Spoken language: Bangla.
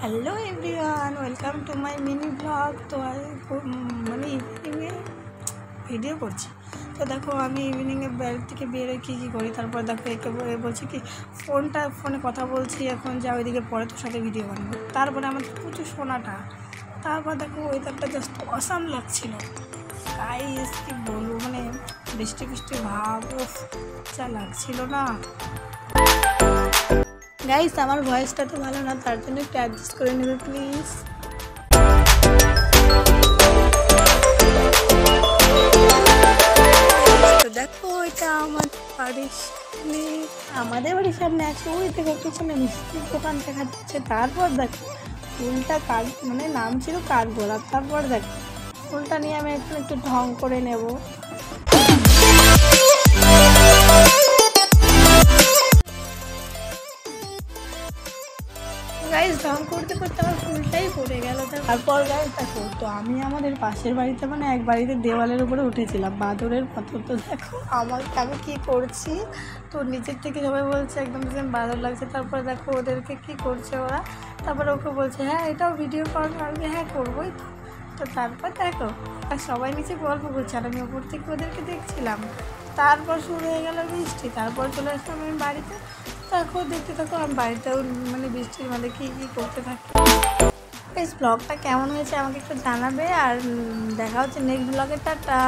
Hello everyone, welcome to my mini blog. তো মানে ইভিনিংয়ে ভিডিও করছি। তো দেখো আমি ইভিনিংয়ে বাড়ি থেকে বেরোয় কী করি। তারপর দেখো একে বলছি কি ফোনে কথা বলছি, এখন যা ওইদিকে পরে তোর সাথে ভিডিও বানাবো। তারপরে আমার প্রচুর শোনাটা। তারপর দেখো ওয়েদারটা জাস্ট অসাম লাগছিল। গাইস কি বলবো, মানে বৃষ্টি ভাব যা লাগছিল না। গাইস আমার ভয়েসটা তো ভালো না, তার জন্য একটু অ্যাডজাস্ট করে নেবে প্লিজ। তো দেখো এটা আমাদের বাড়ির সামনে আছে, ওই থেকে পিছনে মিষ্টির দোকান দেখা যাচ্ছে। তারপর দেখো ফুলটা মানে নাম ছিল কাঠগোলাপ। তারপর দেখো ফুলটা নিয়ে আমি একটু ঢং করে নেব। গাইস ঢং করতে আমার ফুলটাই পড়ে গেল। তারপর গাইস দেখো, তো আমি আমাদের পাশের বাড়িতে মানে এক বাড়িতে দেওয়ালের উপরে উঠেছিলাম বাদরের মতো। তো দেখো আমি কী করছি, তো নিচের থেকে সবাই বলছে একদম বাদর লাগছে। তারপরে দেখো ওদেরকে কি করছে ওরা, তারপরে ওকে বলছে হ্যাঁ এটাও ভিডিও কর। আমি হ্যাঁ করবোই। তো তারপর দেখো আর সবাই নিচে গল্প করছে আর আমি ওপর থেকে ওদেরকে দেখছিলাম। তারপর শুরু হয়ে গেল বৃষ্টি। তারপর চলে আসলাম আমি বাড়িতে। দেখো দেখতে থাকো আমি বাড়িতেও মানে বৃষ্টির মধ্যে কী করতে থাকি। বেশ ব্লগটা কেমন হয়েছে আমাকে একটু জানাবে, আর দেখা হচ্ছে নেক্সট ব্লগে। টাটা।